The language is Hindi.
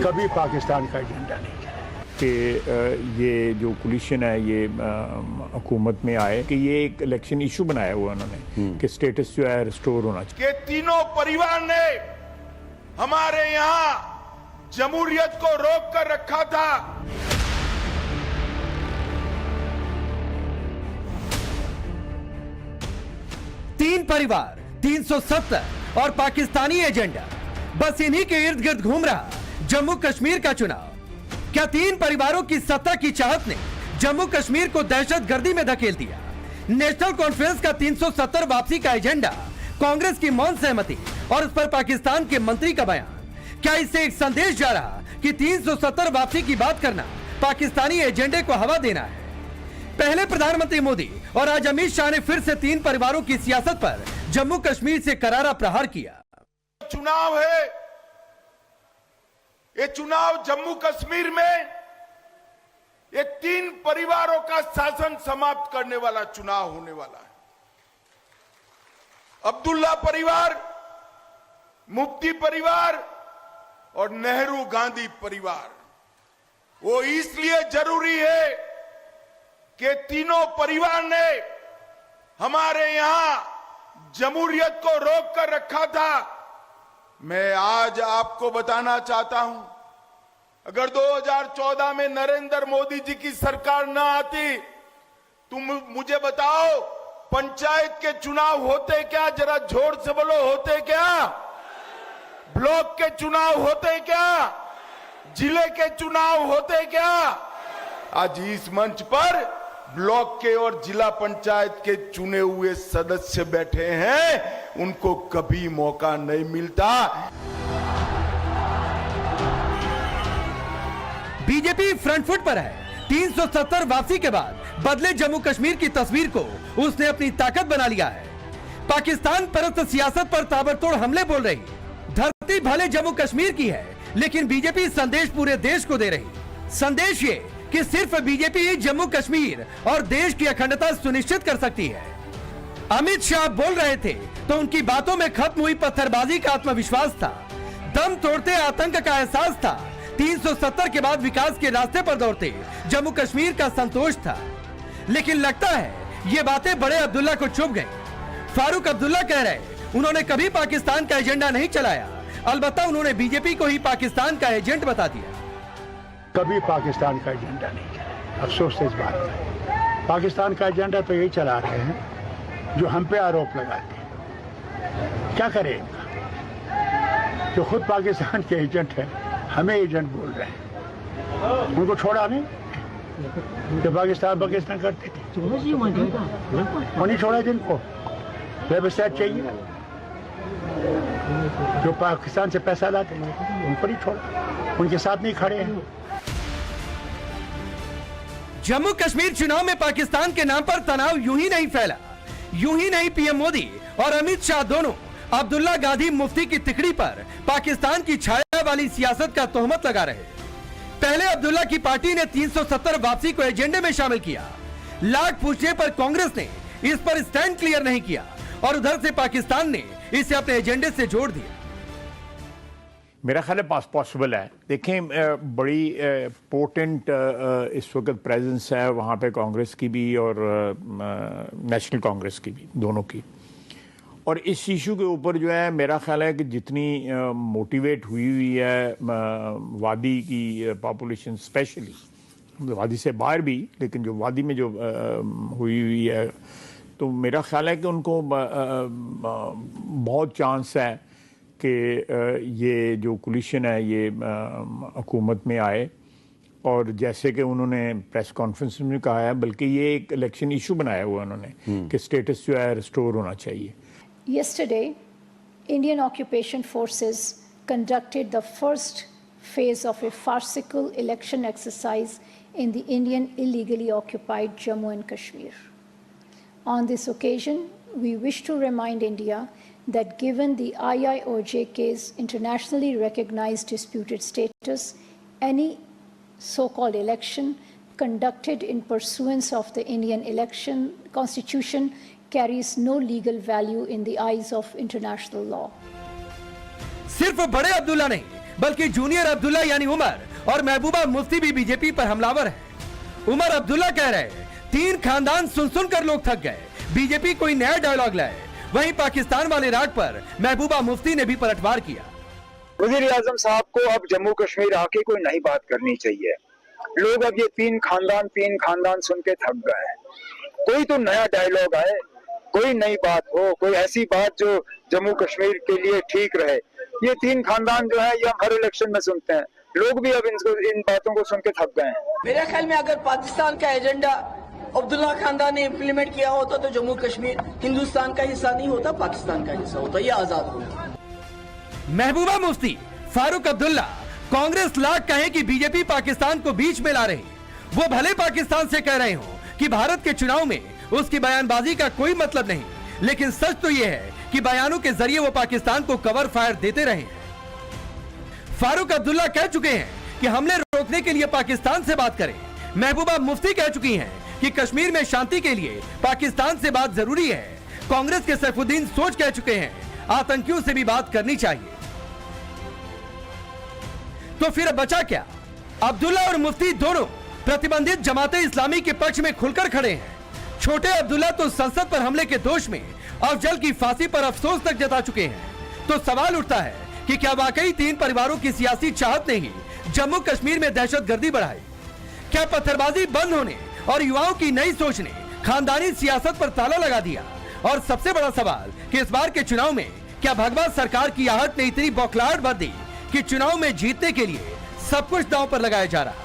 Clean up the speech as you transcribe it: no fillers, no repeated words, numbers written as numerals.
कभी पाकिस्तान का एजेंडा नहीं है कि ये जो कोलिशन है ये हुकूमत में आए कि ये एक इलेक्शन इशू बनाया हुआ उन्होंने कि स्टेटस जो है रिस्टोर होना चाहिए। कि तीनों परिवार ने हमारे यहाँ जमहूरियत को रोक कर रखा था। तीन परिवार, 370 और पाकिस्तानी एजेंडा, बस इन्हीं के इर्द गिर्द घूम रहा जम्मू कश्मीर का चुनाव। क्या तीन परिवारों की सत्ता की चाहत ने जम्मू कश्मीर को दहशतगर्दी में धकेल दिया? नेशनल कॉन्फ्रेंस का 370 वापसी का एजेंडा, कांग्रेस की मौन सहमति और उस पर पाकिस्तान के मंत्री का बयान, क्या इससे एक संदेश जा रहा कि 370 वापसी की बात करना पाकिस्तानी एजेंडे को हवा देना है? पहले प्रधानमंत्री मोदी और आज अमित शाह ने फिर से तीन परिवारों की सियासत पर जम्मू कश्मीर से करारा प्रहार किया। चुनाव है, ये चुनाव जम्मू कश्मीर में ये तीन परिवारों का शासन समाप्त करने वाला चुनाव होने वाला है। अब्दुल्ला परिवार, मुफ्ती परिवार और नेहरू गांधी परिवार। वो इसलिए जरूरी है कि तीनों परिवार ने हमारे यहां जमहूरियत को रोक कर रखा था। मैं आज आपको बताना चाहता हूं, अगर 2014 में नरेंद्र मोदी जी की सरकार न आती, तुम मुझे बताओ पंचायत के चुनाव होते क्या? जरा जोर से बोलो, होते क्या? ब्लॉक के चुनाव होते क्या? जिले के चुनाव होते क्या? आज इस मंच पर ब्लॉक के और जिला पंचायत के चुने हुए सदस्य बैठे हैं, उनको कभी मौका नहीं मिलता। बीजेपी फ्रंट फुट पर है। 370 वापसी के बाद बदले जम्मू कश्मीर की तस्वीर को उसने अपनी ताकत बना लिया है। पाकिस्तान परस्त सियासत पर ताबड़तोड़ हमले बोल रही। धरती भले जम्मू कश्मीर की है, लेकिन बीजेपी संदेश पूरे देश को दे रही। संदेश ये कि सिर्फ बीजेपी ही जम्मू कश्मीर और देश की अखंडता सुनिश्चित कर सकती है। अमित शाह बोल रहे थे तो उनकी बातों में खत्म हुई पत्थरबाजी का आत्मविश्वास था, दम तोड़ते आतंक का एहसास था। 370 के बाद विकास के रास्ते पर दौड़ते जम्मू कश्मीर का संतोष था। लेकिन लगता है ये बातें बड़े अब्दुल्ला को चुभ गई। फारूक अब्दुल्ला कह रहे उन्होंने कभी पाकिस्तान का एजेंडा नहीं चलाया, अलबत्ता उन्होंने बीजेपी को ही पाकिस्तान का एजेंट बता दिया। कभी पाकिस्तान का एजेंडा नहीं है। अफसोस है इस बात का। पाकिस्तान का एजेंडा तो यही चला रहे हैं जो हम पे आरोप लगाते हैं। क्या करें, जो खुद पाकिस्तान के एजेंट हैं हमें एजेंट बोल रहे हैं। उनको छोड़ा नहीं जो पाकिस्तान करते थे, उन्हें छोड़ा जिनको वेबसाइट चाहिए, जो पाकिस्तान से पैसा लाते उनको नहीं छोड़ा, उनके साथ नहीं खड़े हैं। जम्मू कश्मीर चुनाव में पाकिस्तान के नाम पर तनाव यूं ही नहीं फैला। यूं ही नहीं पीएम मोदी और अमित शाह दोनों अब्दुल्ला गांधी मुफ्ती की तिकड़ी पर पाकिस्तान की छाया वाली सियासत का तोहमत लगा रहे। पहले अब्दुल्ला की पार्टी ने 370 वापसी को एजेंडे में शामिल किया। लाख पूछने पर कांग्रेस ने इस पर स्टैंड क्लियर नहीं किया और उधर से पाकिस्तान ने इसे अपने एजेंडे से जोड़ दिया। मेरा ख्याल है पॉसिबल है। देखें, बड़ी पोर्टेंट इस वक्त प्रेजेंस है वहाँ पे कांग्रेस की भी और नेशनल कांग्रेस की भी, दोनों की। और इस इशू के ऊपर जो है मेरा ख्याल है कि जितनी मोटिवेट हुई है वादी की पॉपुलेशन, स्पेशली वादी से बाहर भी, लेकिन जो वादी में जो हुई है, तो मेरा ख्याल है कि उनको बहुत चांस है कि ये जो कोलिशन है ये हुकूमत में आए। और जैसे कि उन्होंने प्रेस कॉन्फ्रेंस में कहा है, बल्कि ये एक इलेक्शन इशू बनाया हुआ उन्होंने कि स्टेटस जो है रिस्टोर होना चाहिए। Yesterday, Indian occupation forces conducted the first phase of a farcical election exercise in the Indian illegally occupied Jammu and Kashmir. On this occasion, we wish to remind India that given the IIOJK's internationally recognized disputed status, any so-called election conducted in pursuance of the Indian election constitution carries no legal value in the eyes of international law. सिर्फ बड़े अब्दुल्ला नहीं बल्कि जूनियर अब्दुल्ला यानी उमर और महबूबा मुफ्ती भी बीजेपी पर हमलावर है। उमर अब्दुल्ला कह रहे हैं, 3 खानदान सुन सुनकर लोग थक गए, बीजेपी कोई नया डायलॉग लाए। वहीं पाकिस्तान वाले राग पर महबूबा मुफ्ती ने भी पलटवार किया। वजीर आजम साहब को अब जम्मू कश्मीर आके कोई नई बात करनी चाहिए। लोग अब ये 3 खानदान सुन के थक गए हैं। कोई तो नया डायलॉग आए, कोई नई बात हो, कोई ऐसी बात जो जम्मू कश्मीर के लिए ठीक रहे। ये 3 खानदान जो है ये हम हर इलेक्शन में सुनते हैं। लोग भी अब इन बातों को सुन के थक गए हैं। मेरे ख्याल में अगर पाकिस्तान का एजेंडा अब्दुल्ला खानदान ने इम्प्लीमेंट किया होता तो जम्मू कश्मीर हिंदुस्तान का हिस्सा नहीं होता, पाकिस्तान का हिस्सा होता, ये आजाद होता। महबूबा मुफ्ती, फारूक अब्दुल्ला, कांग्रेस लाख कहे कि बीजेपी पाकिस्तान को बीच में ला रही। वो भले पाकिस्तान से कह रहे हो कि भारत के चुनाव में उसकी बयानबाजी का कोई मतलब नहीं, लेकिन सच तो यह है कि बयानों के जरिए वो पाकिस्तान को कवर फायर देते रहे हैं। फारूक अब्दुल्ला कह चुके हैं कि हमले रोकने के लिए पाकिस्तान से बात करें। महबूबा मुफ्ती कह चुकी हैं कि कश्मीर में शांति के लिए पाकिस्तान से बात जरूरी है। कांग्रेस के सैफुद्दीन सोच कह चुके हैं आतंकियों से भी बात करनी चाहिए। तो फिर अब बचा क्या? अब्दुल्ला और मुफ्ती दोनों प्रतिबंधित जमाते इस्लामी के पक्ष में खुलकर खड़े हैं। छोटे अब्दुल्ला तो संसद पर हमले के दोष में अफजल की फांसी पर अफसोस तक जता चुके हैं। तो सवाल उठता है कि क्या वाकई 3 परिवारों की सियासी चाहत ने ही जम्मू कश्मीर में दहशतगर्दी बढ़ाई? क्या पत्थरबाजी बंद होने और युवाओं की नई सोच ने खानदानी सियासत पर ताला लगा दिया? और सबसे बड़ा सवाल कि इस बार के चुनाव में क्या भगवा सरकार की आहट ने इतनी बौखलाहट भर दी कि चुनाव में जीतने के लिए सब कुछ दांव पर लगाया जा रहा?